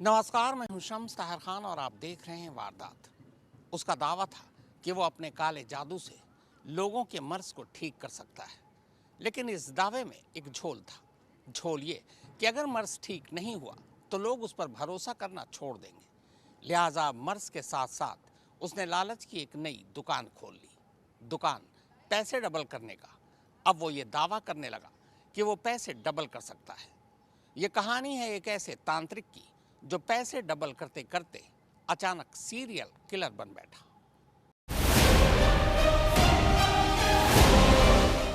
नमस्कार, मैं हूं शम्स ताहिर खान और आप देख रहे हैं वारदात। उसका दावा था कि वो अपने काले जादू से लोगों के मर्ज को ठीक कर सकता है, लेकिन इस दावे में एक झोल था। झोल ये कि अगर मर्ज ठीक नहीं हुआ तो लोग उस पर भरोसा करना छोड़ देंगे। लिहाजा मर्ज के साथ साथ उसने लालच की एक नई दुकान खोल ली, दुकान पैसे डबल करने का। अब वो ये दावा करने लगा कि वो पैसे डबल कर सकता है। ये कहानी है एक ऐसे तांत्रिक की जो पैसे डबल करते करते अचानक सीरियल किलर बन बैठा।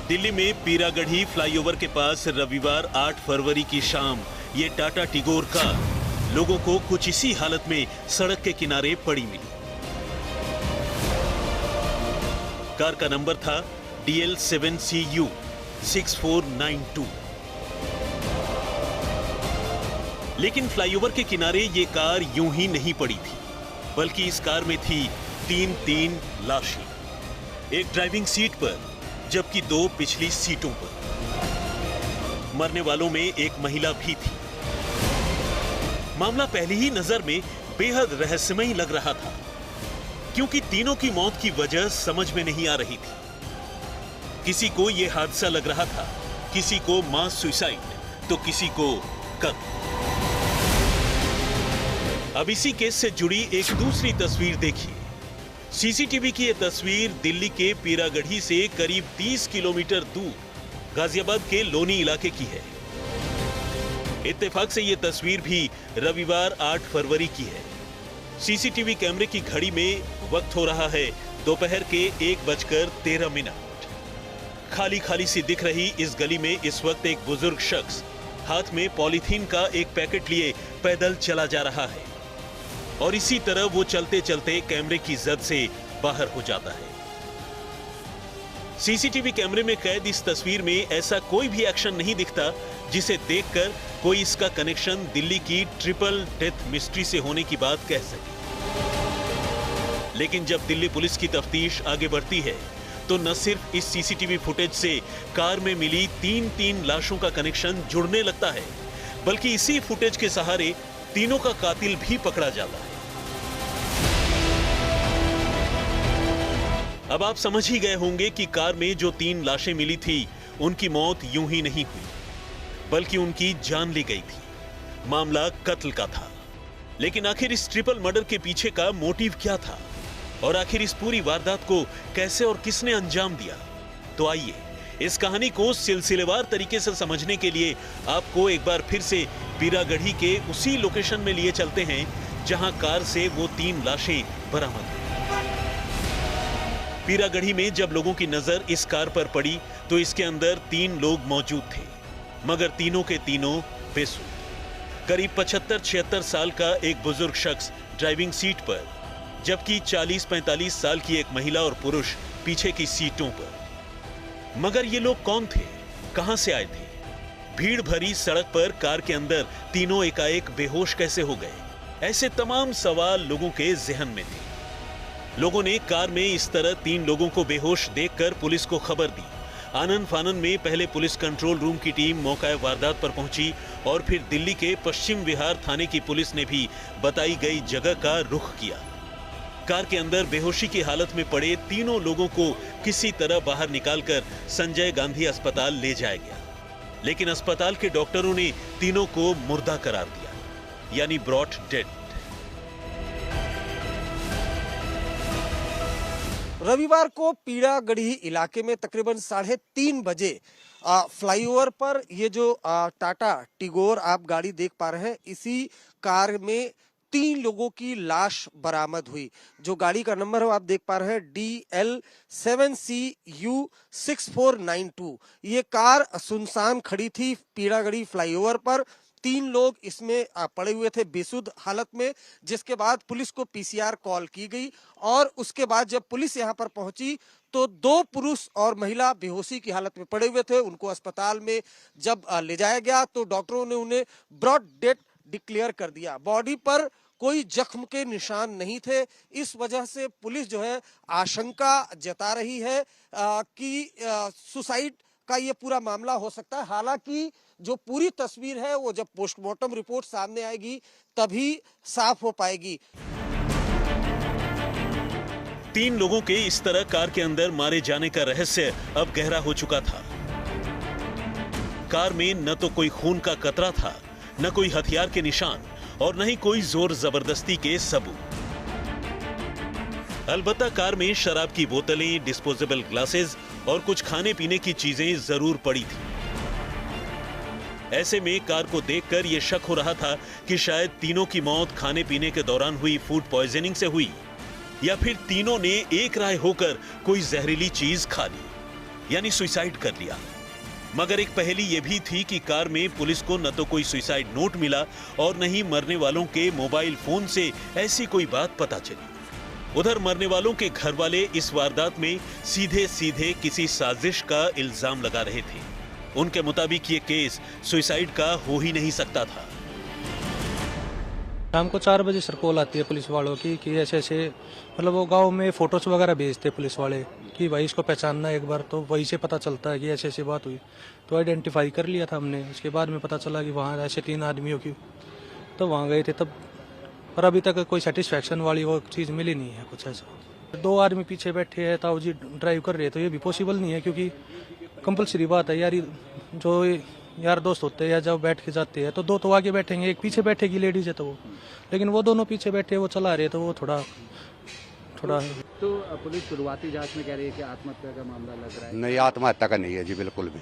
दिल्ली में पीरागढ़ी फ्लाईओवर के पास रविवार 8 फरवरी की शाम ये टाटा टिगोर कार लोगों को कुछ इसी हालत में सड़क के किनारे पड़ी मिली। कार का नंबर था DL7CU 6492। लेकिन फ्लाईओवर के किनारे ये कार यूं ही नहीं पड़ी थी, बल्कि इस कार में थी तीन लाशें, एक ड्राइविंग सीट पर जबकि 2 पिछली सीटों पर। मरने वालों में एक महिला भी थी। मामला पहली ही नजर में बेहद रहस्यमयी लग रहा था, क्योंकि तीनों की मौत की वजह समझ में नहीं आ रही थी। किसी को यह हादसा लग रहा था, किसी को मास सुसाइड तो किसी को कत्ल। अब इसी केस से जुड़ी एक दूसरी तस्वीर देखिए। सीसीटीवी की यह तस्वीर दिल्ली के पीरागढ़ी से करीब 30 किलोमीटर दूर गाजियाबाद के लोनी इलाके की है। इत्तेफाक से यह तस्वीर भी रविवार 8 फरवरी की है। सीसीटीवी कैमरे की घड़ी में वक्त हो रहा है दोपहर के 1:13। खाली खाली सी दिख रही इस गली में इस वक्त एक बुजुर्ग शख्स हाथ में पॉलीथीन का एक पैकेट लिए पैदल चला जा रहा है, और इसी तरह वो चलते चलते कैमरे की जद से बाहर हो जाता है। सीसीटीवी कैमरे में कैद इस तस्वीर में ऐसा कोई भी एक्शन नहीं दिखता जिसे देखकर कोई इसका कनेक्शन दिल्ली की ट्रिपल डेथ मिस्ट्री से होने की बात कह सके। लेकिन जब दिल्ली पुलिस की तफ्तीश आगे बढ़ती है तो न सिर्फ इस सीसीटीवी फुटेज से कार में मिली तीन लाशों का कनेक्शन जुड़ने लगता है, बल्कि इसी फुटेज के सहारे तीनों का कातिल भी पकड़ा जाता है। अब आप समझ ही गए होंगे कि कार में जो 3 लाशें मिली थी उनकी मौत यूं ही नहीं हुई, बल्कि उनकी जान ली गई थी। मामला कत्ल का था। लेकिन आखिर इस ट्रिपल मर्डर के पीछे का मोटिव क्या था, और आखिर इस पूरी वारदात को कैसे और किसने अंजाम दिया? तो आइए इस कहानी को सिलसिलेवार तरीके से समझने के लिए आपको एक बार फिर से पीरागढ़ी के उसी लोकेशन में लिए चलते हैं जहां कार से वो 3 लाशें बरामद हुई। पीरागढ़ी में जब लोगों की नजर इस कार पर पड़ी तो इसके अंदर 3 लोग मौजूद थे, मगर तीनों के तीनों बेसुध। करीब 75-76 साल का एक बुजुर्ग शख्स ड्राइविंग सीट पर, जबकि 40-45 साल की एक महिला और पुरुष पीछे की सीटों पर। मगर ये लोग कौन थे, कहां से आए थे? भीड़ भरी सड़क पर कार के अंदर तीनों एकाएक बेहोश कैसे हो गए? ऐसे तमाम सवाल लोगों के जहन में थे। लोगों ने कार में इस तरह 3 लोगों को बेहोश देखकर पुलिस को खबर दी। आनन फानन में पहले पुलिस कंट्रोल रूम की टीम मौका वारदात पर पहुंची, और फिर दिल्ली के पश्चिम विहार थाने की पुलिस ने भी बताई गई जगह का रुख किया। कार के अंदर बेहोशी की हालत में पड़े तीनों लोगों को किसी तरह बाहर निकालकर संजय गांधी अस्पताल ले जाया गया। लेकिन अस्पताल के डॉक्टरों ने तीनों को मुर्दा करार दिया, यानी ब्रॉट डेड। रविवार को पीरागढ़ी इलाके में तकरीबन 3:30 बजे फ्लाईओवर पर ये जो टाटा टिगोर आप गाड़ी देख पा रहे हैं, इसी कार में 3 लोगों की लाश बरामद हुई। जो गाड़ी का नंबर है आप देख पा रहे हैं DL7CU 6492। ये कार सुनसान खड़ी थी पीरागढ़ी फ्लाईओवर पर। 3 लोग इसमें पड़े हुए थे बेसुध हालत में, जिसके बाद पुलिस को PCR कॉल की गई, और उसके बाद जब पुलिस यहां पर पहुंची तो 2 पुरुष और महिला बेहोशी की हालत में पड़े हुए थे। उनको अस्पताल में जब ले जाया गया तो डॉक्टरों ने उन्हें ब्रॉड डेथ डिक्लेयर कर दिया। बॉडी पर कोई जख्म के निशान नहीं थे। इस वजह से पुलिस जो है आशंका जता रही है कि सुसाइड का ये पूरा मामला हो सकता है। हालांकि जो पूरी तस्वीर है वो जब पोस्टमार्टम रिपोर्ट सामने आएगी तभी साफ हो पाएगी। 3 लोगों के इस तरह कार के अंदर मारे जाने का रहस्य अब गहरा हो चुका था। कार में न तो कोई खून का कतरा था, न कोई हथियार के निशान और न ही कोई जोर जबरदस्ती के सबूत। अलबत्ता कार में शराब की बोतलें, डिस्पोजेबल ग्लासेस और कुछ खाने पीने की चीजें जरूर पड़ी थी। ऐसे में कार को देखकर यह शक हो रहा था कि शायद तीनों की मौत खाने पीने के दौरान हुई फूड पॉइजनिंग से हुई, या फिर तीनों ने एक राय होकर कोई जहरीली चीज खा ली, यानी सुसाइड कर लिया। मगर एक पहेली यह भी थी कि कार में पुलिस को न तो कोई सुसाइड नोट मिला और न ही मरने वालों के मोबाइल फोन से ऐसी कोई बात पता चली। उधर मरने वालों के घर वाले इस वारदात में सीधे सीधे किसी साजिश का इल्जाम लगा रहे थे। उनके मुताबिक ये केस सुसाइड का हो ही नहीं सकता था। शाम को 4 बजे सर कॉल आती है पुलिस वालों की कि ऐसे ऐसे, मतलब वो गांव में फोटोज वगैरह भेजते पुलिस वाले कि भाई इसको पहचानना एक बार, तो वहीं से पता चलता है कि ऐसे ऐसी बात हुई। तो आइडेंटिफाई कर लिया था हमने। उसके बाद में पता चला कि वहाँ ऐसे 3 आदमियों की, तो वहाँ गए थे तब, पर अभी तक कोई सेटिस्फैक्शन वाली वो चीज़ मिली नहीं है कुछ ऐसा। 2 आदमी पीछे बैठे हैं, ताऊ जी ड्राइव कर रहे, तो ये भी पॉसिबल नहीं है क्योंकि कंपलसरी बात है यार, जो यार दोस्त होते हैं या जब बैठ के जाते हैं तो 2 तो आगे बैठेंगे, एक पीछे बैठेगी लेडीज है तो वो, लेकिन वो दोनों पीछे बैठे, वो चला रहे, तो वो थोड़ा तो पुलिस शुरुआती जांच में कह रही है कि आत्महत्या का मामला लग रहा है। नहीं, आत्महत्या का नहीं है जी, बिल्कुल भी।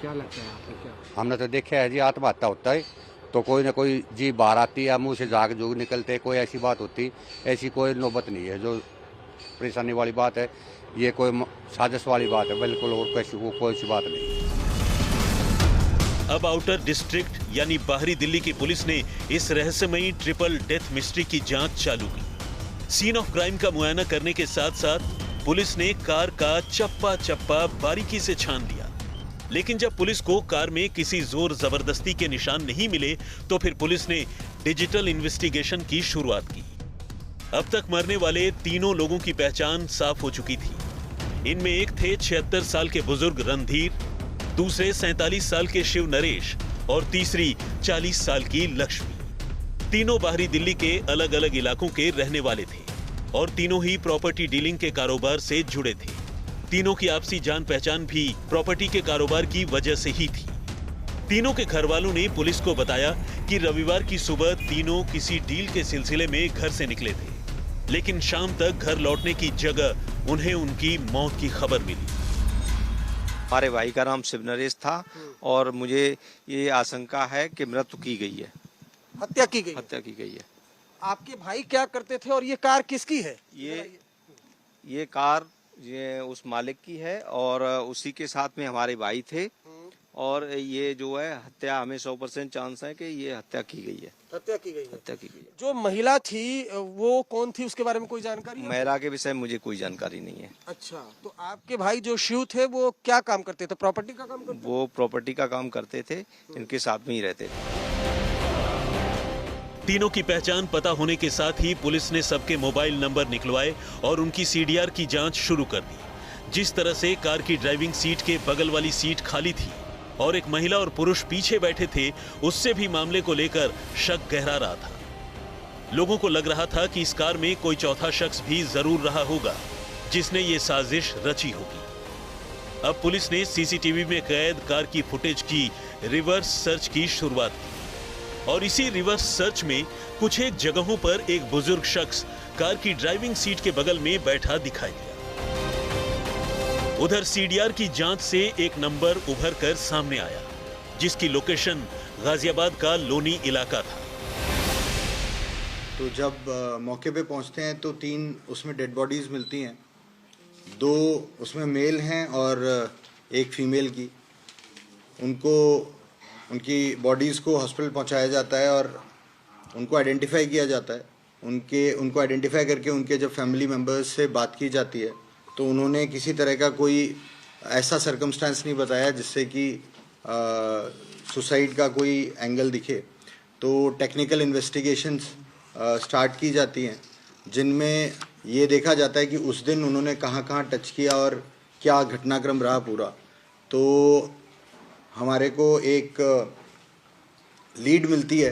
क्या लगता है आपको? क्या हमने तो देखा है जी, आत्महत्या होता है तो कोई ना कोई जी बाहर आती है, मुंह से झाग झूग निकलते, कोई ऐसी बात होती, ऐसी कोई नौबत नहीं है। जो परेशानी वाली बात है ये कोई साजिश वाली बात है बिल्कुल, और कोई सी बात नहीं। अब आउटर डिस्ट्रिक्ट यानी बाहरी दिल्ली की पुलिस ने इस रहस्यमयी ट्रिपल डेथ मिस्ट्री की जांच चालू की। सीन ऑफ क्राइम का मुआयना करने के साथ साथ पुलिस ने कार का चप्पा चप्पा बारीकी से छान लिया। लेकिन जब पुलिस को कार में किसी जोर जबरदस्ती के निशान नहीं मिले तो फिर पुलिस ने डिजिटल इन्वेस्टिगेशन की शुरुआत की। अब तक मरने वाले तीनों लोगों की पहचान साफ हो चुकी थी। इनमें एक थे 76 साल के बुजुर्ग रणधीर, दूसरे 47 साल के शिव नरेश और तीसरी 40 साल की लक्ष्मी। तीनों बाहरी दिल्ली के अलग अलग इलाकों के रहने वाले थे और तीनों ही प्रॉपर्टी डीलिंग के कारोबार से जुड़े थे। तीनों की आपसी जान पहचान भी प्रॉपर्टी के कारोबार की वजह से ही थी। तीनों के घर वालों ने पुलिस को बताया कि रविवार की सुबह तीनों किसी डील के सिलसिले में घर से निकले थे, लेकिन शाम तक घर लौटने की जगह उन्हें उनकी मौत की खबर मिली। हमारे भाई का नाम शिव नरेश था और मुझे ये आशंका है कि मृत्यु की गई है। हत्या की गई? हत्या की गई है। आपके भाई क्या करते थे और ये कार किसकी है? ये कार ये उस मालिक की है और उसी के साथ में हमारे भाई थे और ये जो है हत्या, हमें 100% चांस है कि ये हत्या की गई है। हत्या की गई है? हत्या की गई है। जो महिला थी वो कौन थी, उसके बारे में कोई जानकारी है? महिला के विषय में मुझे कोई जानकारी नहीं है। अच्छा, तो आपके भाई जो शिव थे वो क्या काम करते थे? प्रॉपर्टी का काम करते? वो प्रॉपर्टी का काम करते थे, इनके साथ में ही रहते थे। तीनों की पहचान पता होने के साथ ही पुलिस ने सबके मोबाइल नंबर निकलवाए और उनकी सीडीआर की जांच शुरू कर दी। जिस तरह से कार की ड्राइविंग सीट के बगल वाली सीट खाली थी और एक महिला और पुरुष पीछे बैठे थे, उससे भी मामले को लेकर शक गहरा रहा था। लोगों को लग रहा था कि इस कार में कोई चौथा शख्स भी जरूर रहा होगा जिसने ये साजिश रची होगी। अब पुलिस ने सीसीटीवी में कैद कार की फुटेज की रिवर्स सर्च की शुरुआत की और इसी रिवर्स सर्च में कुछ एक जगहों पर एक बुजुर्ग शख्स कार की ड्राइविंग सीट के बगल में बैठा दिखाई दिया। उधर सीडीआर की जांच से एक नंबर उभर कर सामने आया जिसकी लोकेशन गाजियाबाद का लोनी इलाका था। तो जब मौके पे पहुंचते हैं तो 3 उसमें डेड बॉडीज मिलती हैं। 2 उसमें मेल हैं और एक फीमेल की। उनकी बॉडीज़ को हॉस्पिटल पहुंचाया जाता है और उनको आइडेंटिफाई किया जाता है। उनको आइडेंटिफाई करके उनके जब फैमिली मेम्बर्स से बात की जाती है तो उन्होंने किसी तरह का कोई ऐसा सर्कमस्टेंस नहीं बताया जिससे कि सुसाइड का कोई एंगल दिखे। तो टेक्निकल इन्वेस्टिगेशंस स्टार्ट की जाती हैं जिनमें ये देखा जाता है कि उस दिन उन्होंने कहाँ टच किया और क्या घटनाक्रम रहा पूरा। तो हमारे को एक लीड मिलती है।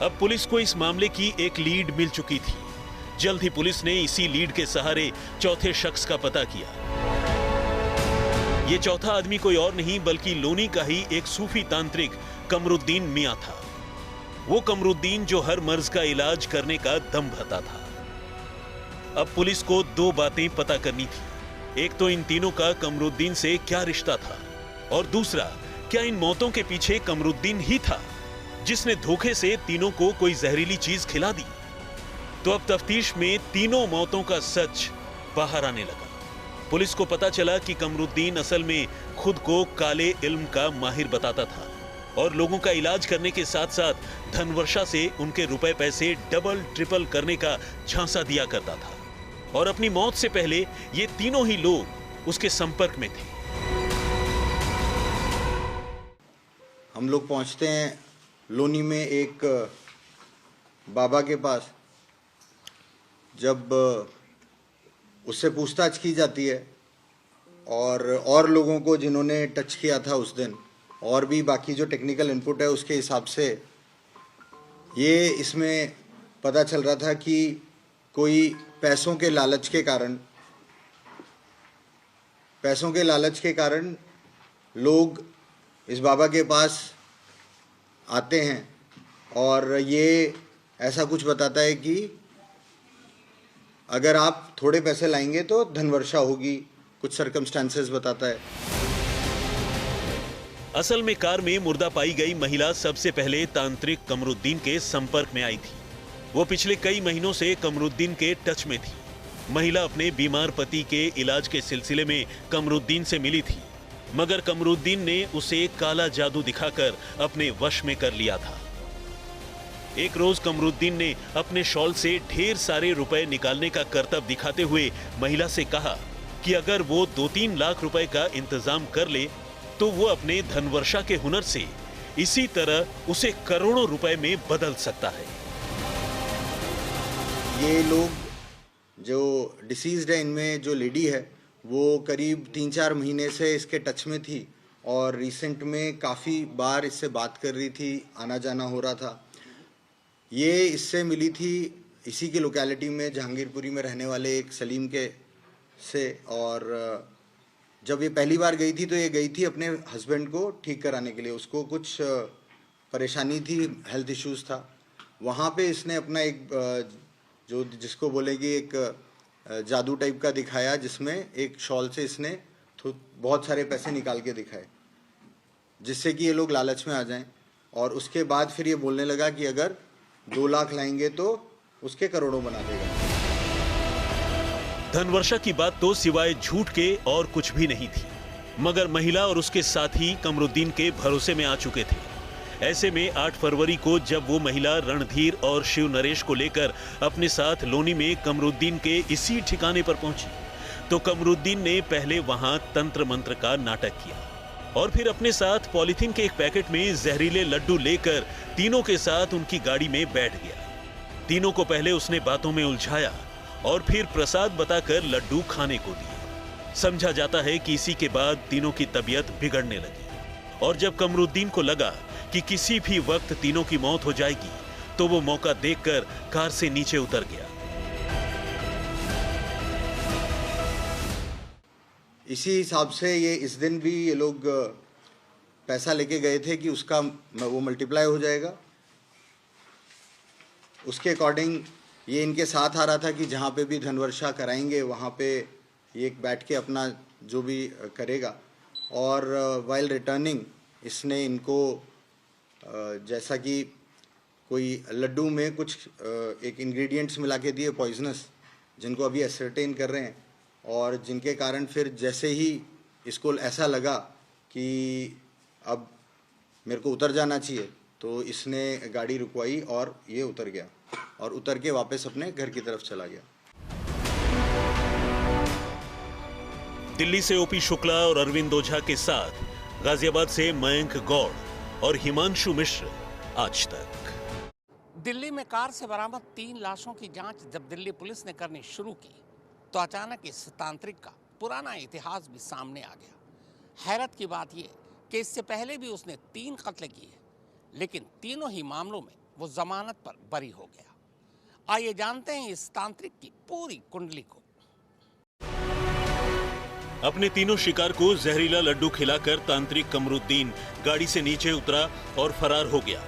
अब पुलिस को इस मामले की एक लीड मिल चुकी थी। जल्द ही पुलिस ने इसी लीड के सहारे चौथे शख्स का पता किया। ये चौथा आदमी कोई और नहीं बल्कि लोनी का ही एक सूफी तांत्रिक कमरुद्दीन मियां था। वो कमरुद्दीन जो हर मर्ज का इलाज करने का दम भरता था। अब पुलिस को दो बातें पता करनी थी। एक तो इन तीनों का कमरुद्दीन से क्या रिश्ता था, और दूसरा, क्या इन मौतों के पीछे कमरुद्दीन ही था जिसने धोखे से तीनों को कोई जहरीली चीज खिला दी। तो अब तफ्तीश में तीनों मौतों का सच बाहर आने लगा। पुलिस को पता चला कि कमरुद्दीन असल में खुद को काले इल्म का माहिर बताता था और लोगों का इलाज करने के साथ साथ धनवर्षा से उनके रुपए पैसे डबल ट्रिपल करने का झांसा दिया करता था। और अपनी मौत से पहले ये तीनों ही लोग उसके संपर्क में थे। हम लोग पहुंचते हैं लोनी में एक बाबा के पास। जब उससे पूछताछ की जाती है और लोगों को जिन्होंने टच किया था उस दिन, और भी बाकी जो टेक्निकल इनपुट है उसके हिसाब से ये इसमें पता चल रहा था कि कोई पैसों के लालच के कारण लोग इस बाबा के पास आते हैं, और ये ऐसा कुछ बताता है कि अगर आप थोड़े पैसे लाएंगे तो धनवर्षा होगी, कुछ सर्कमस्टेंसेस बताता है। असल में कार में मुर्दा पाई गई महिला सबसे पहले तांत्रिक कमरुद्दीन के संपर्क में आई थी। वो पिछले कई महीनों से कमरुद्दीन के टच में थी। महिला अपने बीमार पति के इलाज के सिलसिले में कमरुद्दीन से मिली थी, मगर कमरुद्दीन ने उसे काला जादू दिखाकर अपने वश में कर लिया था। एक रोज कमरुद्दीन ने अपने शॉल से ढेर सारे रुपए निकालने का करतब दिखाते हुए महिला से कहा कि अगर वो 2-3 लाख रुपए का इंतजाम कर ले तो वो अपने धनवर्षा के हुनर से इसी तरह उसे करोड़ों रुपए में बदल सकता है। ये लोग जो डिसीज्ड है, इनमें जो लेडी है वो करीब 3-4 महीने से इसके टच में थी और रिसेंट में काफ़ी बार इससे बात कर रही थी, आना जाना हो रहा था। ये इससे मिली थी इसी की लोकेलिटी में, जहांगीरपुरी में रहने वाले एक सलीम के से। और जब ये पहली बार गई थी तो ये गई थी अपने हस्बैंड को ठीक कराने के लिए। उसको कुछ परेशानी थी, हेल्थ इश्यूज था। वहाँ पे इसने अपना एक जो जिसको बोलेगी एक जादू टाइप का दिखाया, जिसमें एक शॉल से इसने बहुत सारे पैसे निकाल के दिखाए जिससे कि ये लोग लालच में आ जाएं। और उसके बाद फिर ये बोलने लगा कि अगर 2 लाख लाएंगे तो उसके करोड़ों बना देगा। धनवर्षा की बात तो सिवाय झूठ के और कुछ भी नहीं थी, मगर महिला और उसके साथी कमरुद्दीन के भरोसे में आ चुके थे। ऐसे में 8 फरवरी को जब वो महिला रणधीर और शिव नरेश को लेकर अपने साथ लोनी में कमरुद्दीन के इसी ठिकाने पर पहुंची तो कमरुद्दीन ने पहले वहां तंत्र मंत्र का नाटक किया और फिर अपने साथ पॉलिथीन के एक पैकेट में जहरीले लड्डू लेकर तीनों के साथ उनकी गाड़ी में बैठ गया। तीनों को पहले उसने बातों में उलझाया और फिर प्रसाद बताकर लड्डू खाने को दिए। समझा जाता है कि इसी के बाद तीनों की तबीयत बिगड़ने लगी और जब कमरुद्दीन को लगा कि किसी भी वक्त तीनों की मौत हो जाएगी तो वो मौका देखकर कार से नीचे उतर गया। इसी हिसाब से ये इस दिन भी ये लोग पैसा लेके गए थे कि उसका वो मल्टीप्लाई हो जाएगा। उसके अकॉर्डिंग ये इनके साथ आ रहा था कि जहाँ पे भी धनवर्षा कराएंगे वहाँ पे ये बैठ के अपना जो भी करेगा। और वाइल रिटर्निंग इसने इनको जैसा कि कोई लड्डू में कुछ एक इंग्रेडिएंट्स मिला के दिए पॉइजनस, जिनको अभी एसर्टेन कर रहे हैं, और जिनके कारण फिर जैसे ही इसको ऐसा लगा कि अब मेरे को उतर जाना चाहिए तो इसने गाड़ी रुकवाई और ये उतर गया और उतर के वापस अपने घर की तरफ चला गया। दिल्ली से ओपी शुक्ला और अरविंद ओझा के साथ गाजियाबाद से मयंक गौड़ और हिमांशु मिश्र, आज तक। दिल्ली में कार से बरामद 3 लाशों की जांच जब दिल्ली पुलिस ने करनी शुरू की तो अचानक इस तांत्रिक का पुराना इतिहास भी सामने आ गया। हैरत की बात यह कि इससे पहले भी उसने 3 कत्ल किए, लेकिन तीनों ही मामलों में वो जमानत पर बरी हो गया। आइए जानते हैं इस तांत्रिक की पूरी कुंडली को। अपने तीनों शिकार को जहरीला लड्डू खिलाकर तांत्रिक कमरुद्दीन गाड़ी से नीचे उतरा और फरार हो गया।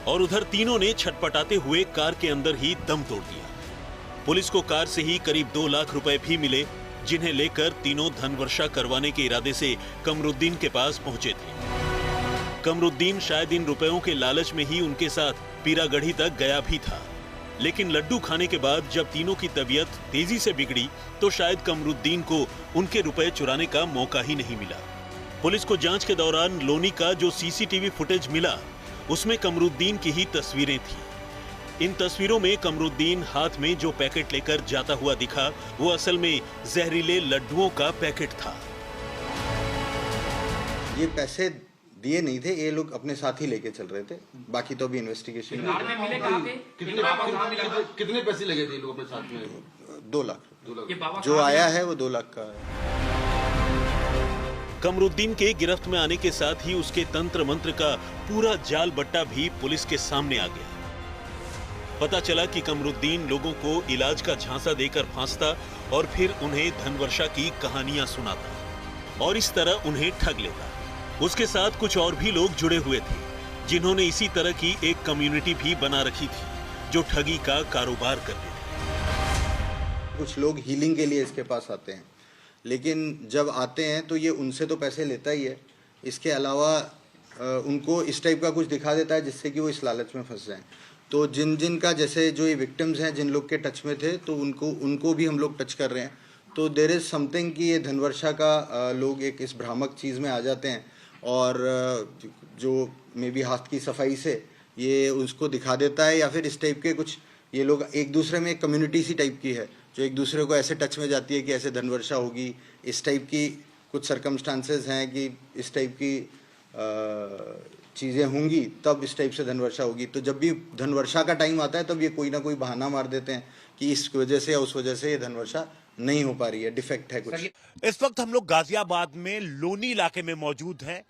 और उधर तीनों ने छटपटाते हुए कार के अंदर ही दम तोड़ दिया। पुलिस को कार से ही करीब 2 लाख रुपए भी मिले, जिन्हें लेकर तीनों धन वर्षा करवाने के इरादे से कमरुद्दीन के पास पहुंचे थे। कमरुद्दीन शायद इन रुपयों के लालच में ही उनके साथ पीरागढ़ी तक गया भी था, लेकिन लड्डू खाने के बाद जब तीनों की तबीयत तेजी से बिगड़ी तो शायद कमरुद्दीन को उनके रुपए चुराने का मौका ही नहीं मिला। पुलिस को जांच के दौरान लोनी का जो सीसीटीवी फुटेज मिला उसमें कमरुद्दीन की ही तस्वीरें थी। इन तस्वीरों में कमरुद्दीन हाथ में जो पैकेट लेकर जाता हुआ दिखा वो असल में जहरीले लड्डुओं का पैकेट था। ये पैसे दिए नहीं थे, ये लोग अपने साथ ही लेके चल रहे थे। बाकी तो अभी इन्वेस्टिगेशन कितने पैसे लगे थे लोग अपने साथ में? 2 लाख जो आया है वो 2 लाख का है। कमरुद्दीन के गिरफ्त में आने के साथ ही उसके तंत्र मंत्र का पूरा जाल बट्टा भी पुलिस के सामने आ गया। पता चला कि कमरुद्दीन लोगों को इलाज का झांसा देकर फांसता और फिर उन्हें धनवर्षा की कहानियां सुनाता और इस तरह उन्हें ठग लेता। उसके साथ कुछ और भी लोग जुड़े हुए थे, जिन्होंने इसी तरह की एक कम्युनिटी भी बना रखी थी जो ठगी का कारोबार करते थे। कुछ लोग हीलिंग के लिए इसके पास आते हैं, लेकिन जब आते हैं तो ये उनसे तो पैसे लेता ही है, इसके अलावा उनको इस टाइप का कुछ दिखा देता है जिससे कि वो इस लालच में फंस जाएं। तो जिन का जैसे जो ये विक्टिम्स हैं, जिन लोग के टच में थे, तो उनको भी हम लोग टच कर रहे हैं। तो देयर इज़ समथिंग कि ये धनवर्षा का लोग एक इस भ्रामक चीज़ में आ जाते हैं और जो मे बी हाथ की सफाई से ये उसको दिखा देता है, या फिर इस टाइप के कुछ ये लोग एक दूसरे में एक कम्युनिटी सी टाइप की है जो एक दूसरे को ऐसे टच में जाती है कि ऐसे धनवर्षा होगी, इस टाइप की कुछ सर्कमस्टांसेस हैं कि इस टाइप की चीज़ें होंगी तब इस टाइप से धनवर्षा होगी। तो जब भी धनवर्षा का टाइम आता है तब ये कोई ना कोई बहाना मार देते हैं कि इस वजह से या उस वजह से ये धनवर्षा नहीं हो पा रही है, डिफेक्ट है कुछ। इस वक्त हम लोग गाजियाबाद में लोनी इलाके में मौजूद हैं,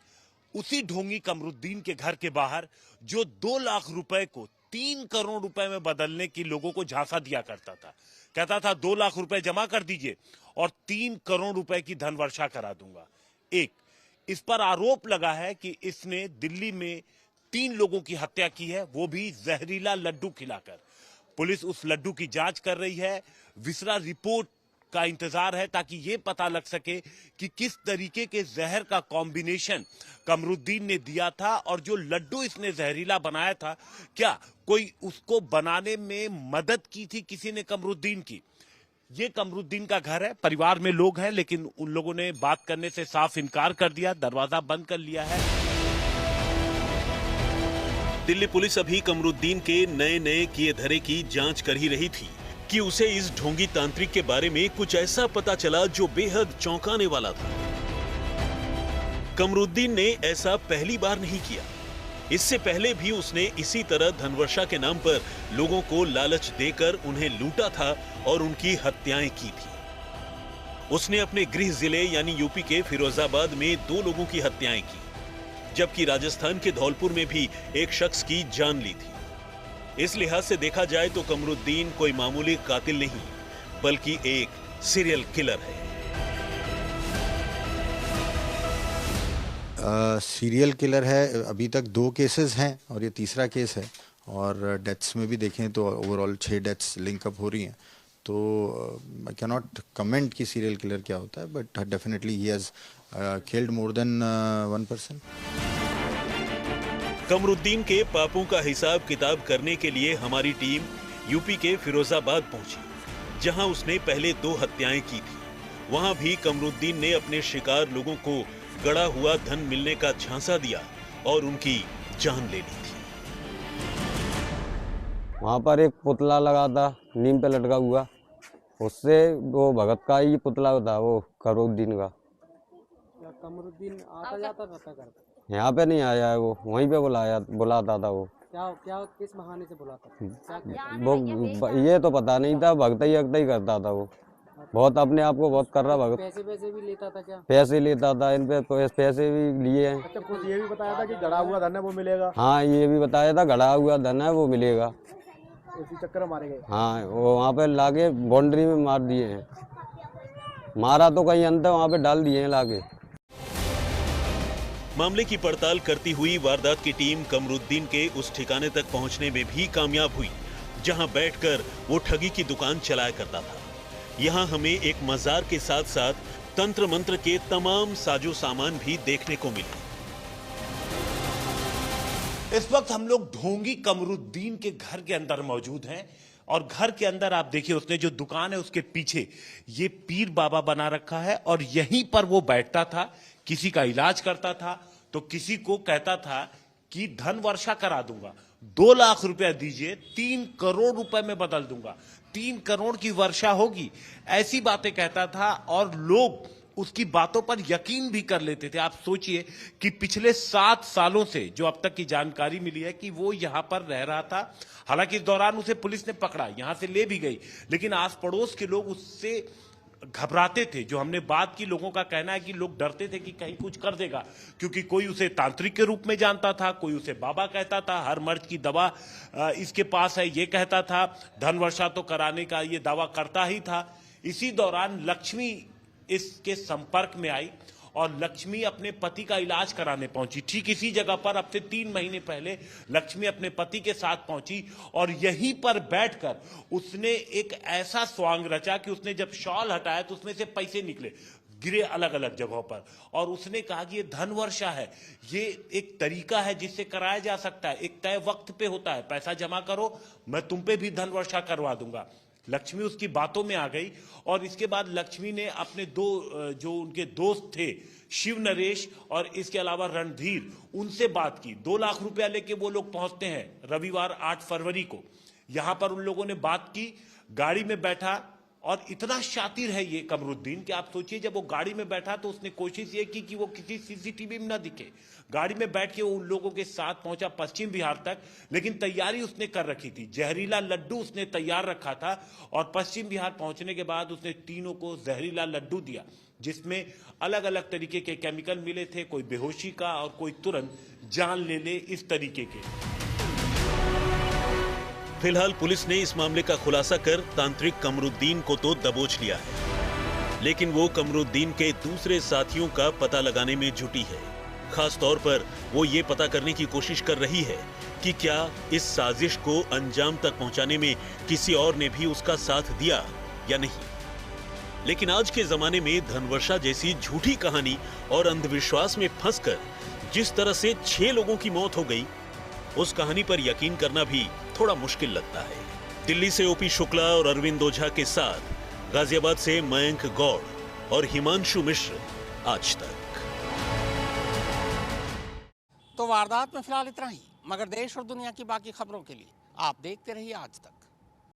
उसी ढोंगी कमरुद्दीन के घर के बाहर, जो 2 लाख रुपए को 3 करोड़ रुपए में बदलने की लोगों को झांसा दिया करता था। कहता था 2 लाख रुपए जमा कर दीजिए और 3 करोड़ रुपए की धनवर्षा करा दूंगा। इस पर आरोप लगा है कि इसने दिल्ली में 3 लोगों की हत्या की है, वो भी जहरीला लड्डू खिलाकर। पुलिस उस लड्डू की जांच कर रही है, विसरा रिपोर्ट का इंतजार है ताकि ये पता लग सके कि किस तरीके के जहर का कॉम्बिनेशन कमरुद्दीन ने दिया था और जो लड्डू इसने जहरीला बनाया था, क्या कोई उसको बनाने में मदद की थी किसी ने कमरुद्दीन की। ये कमरुद्दीन का घर है, परिवार में लोग हैं, लेकिन उन लोगों ने बात करने से साफ इनकार कर दिया, दरवाजा बंद कर लिया है। दिल्ली पुलिस अभी कमरुद्दीन के नए किए धरे की जांच कर ही रही थी कि उसे इस ढोंगी तांत्रिक के बारे में कुछ ऐसा पता चला जो बेहद चौंकाने वाला था। कमरुद्दीन ने ऐसा पहली बार नहीं किया, इससे पहले भी उसने इसी तरह धनवर्षा के नाम पर लोगों को लालच देकर उन्हें लूटा था और उनकी हत्याएं की थी। उसने अपने गृह जिले यानी यूपी के फिरोजाबाद में 2 लोगों की हत्याएं की, जबकि राजस्थान के धौलपुर में भी एक शख्स की जान ली थी। इस लिहाज से देखा जाए तो कमरुद्दीन कोई मामूली कातिल नहीं, बल्कि एक सीरियल किलर है। सीरियल किलर है। अभी तक 2 केसेस हैं और ये तीसरा केस है, और डेथ्स में भी देखें तो ओवरऑल 6 डेथ्स लिंकअप हो रही हैं। तो आई कैन नॉट कमेंट कि सीरियल किलर क्या होता है, but definitely he has killed more than 1 person. Kamruddin के पापों का हिसाब किताब करने के लिए हमारी टीम यूपी के फिरोजाबाद पहुंची, जहां उसने पहले 2 हत्याएं की थी। वहां भी कमरुद्दीन ने अपने शिकार लोगों को गड़ा हुआ धन मिलने का झांसा दिया और उनकी जान ले ली थी। वहाँ पर एक पुतला लगा था नीम पे लटका हुआ, उससे वो भगत का ही पुतला था, वो कमरुद्दीन का। कमरुद्दीन आता जाता रहता करता? यहाँ पे नहीं आया है, वो वहीं पे बुलाता था। वो क्या किस बहाने से बुलाता था? वो ये तो पता नहीं था, भगता ही करता था वो। बहुत अपने आप को बहुत कर रहा भगत। पैसे भी लेता था क्या? पैसे लेता था, इन पे पैसे भी लिए हैं। अच्छा, कुछ ये भी बताया था कि गड़ा हुआ धन है वो मिलेगा? हाँ, ये भी बताया था गड़ा हुआ धन है वो मिलेगा। इसी चक्कर में मारे गए? हाँ, वो वहाँ पे लाके बाउंड्री में मार दिए हैं। मारा तो कहीं अंदर, वहाँ पे डाल दिए हैं लाके। मामले की पड़ताल करती हुई वारदात की टीम कमरुद्दीन के उस ठिकाने तक पहुंचने में भी कामयाब हुई जहां बैठकर वो ठगी की दुकान चलाया करता था। यहां हमें एक मजार के साथ साथ तंत्र मंत्र के तमाम साजो सामान भी देखने को मिले। इस वक्त हम लोग ढोंगी कमरुद्दीन के घर के अंदर मौजूद हैं और घर के अंदर आप देखिए उसने जो दुकान है उसके पीछे ये पीर बाबा बना रखा है और यहीं पर वो बैठता था, किसी का इलाज करता था तो किसी को कहता था कि धन वर्षा करा दूंगा, 2 लाख रुपया दीजिए, 3 करोड़ रुपए में बदल दूंगा, 3 करोड़ की वर्षा होगी, ऐसी बातें कहता था और लोग उसकी बातों पर यकीन भी कर लेते थे। आप सोचिए कि पिछले 7 सालों से जो अब तक की जानकारी मिली है कि वो यहां पर रह रहा था। हालांकि इस दौरान उसे पुलिस ने पकड़ा, यहां से ले भी गई, लेकिन आस पड़ोस के लोग उससे घबराते थे। जो हमने बात की, लोगों का कहना है कि लोग डरते थे कि कहीं कुछ कर देगा, क्योंकि कोई उसे तांत्रिक के रूप में जानता था, कोई उसे बाबा कहता था, हर मर्ज की दवा इसके पास है ये कहता था, धन वर्षा तो कराने का ये दावा करता ही था। इसी दौरान लक्ष्मी इसके संपर्क में आई और लक्ष्मी अपने पति का इलाज कराने पहुंची। ठीक इसी जगह पर अब से 3 महीने पहले लक्ष्मी अपने पति के साथ पहुंची और यहीं पर बैठकर उसने एक ऐसा स्वांग रचा कि उसने जब शॉल हटाया तो उसमें से पैसे निकले, गिरे अलग अलग जगहों पर, और उसने कहा कि ये धन वर्षा है, ये एक तरीका है जिससे कराया जा सकता है, एक तय वक्त पे होता है, पैसा जमा करो मैं तुम पे भी धन वर्षा करवा दूंगा। लक्ष्मी उसकी बातों में आ गई और इसके बाद लक्ष्मी ने अपने 2 जो उनके दोस्त थे, शिव नरेश और इसके अलावा रणधीर, उनसे बात की। 2 लाख रुपया लेके वो लोग पहुंचते हैं रविवार 8 फरवरी को। यहां पर उन लोगों ने बात की, गाड़ी में बैठा और इतना शातिर है ये कमरुद्दीन कि आप सोचिए जब वो गाड़ी में बैठा तो उसने कोशिश ये की कि वो किसी सीसीटीवी में ना दिखे। गाड़ी में बैठ के वो उन लोगों के साथ पहुंचा पश्चिम बिहार तक, लेकिन तैयारी उसने कर रखी थी, जहरीला लड्डू उसने तैयार रखा था और पश्चिम बिहार पहुंचने के बाद उसने तीनों को जहरीला लड्डू दिया जिसमें अलग अलग तरीके के केमिकल मिले थे, कोई बेहोशी का और कोई तुरंत जान ले इस तरीके के। फिलहाल पुलिस ने इस मामले का खुलासा कर तांत्रिक कमरुद्दीन को तो दबोच लिया है, लेकिन वो कमरुद्दीन के दूसरे साथियों का पता लगाने में जुटी है। खास तौर पर वो ये पता करने की कोशिश कर रही है कि क्या इस साजिश को अंजाम तक पहुंचाने में किसी और ने भी उसका साथ दिया या नहीं। लेकिन आज के जमाने में धनवर्षा जैसी झूठी कहानी और अंधविश्वास में फंसकर जिस तरह से 6 लोगों की मौत हो गई, उस कहानी पर यकीन करना भी थोड़ा मुश्किल लगता है। दिल्ली से ओपी शुक्ला और अरविंद ओझा के साथ गाजियाबाद से मयंक गौड़ और हिमांशु मिश्र, आज तक। तो वारदात में फिलहाल इतना ही, मगर देश और दुनिया की बाकी खबरों के लिए आप देखते रहिए आज तक।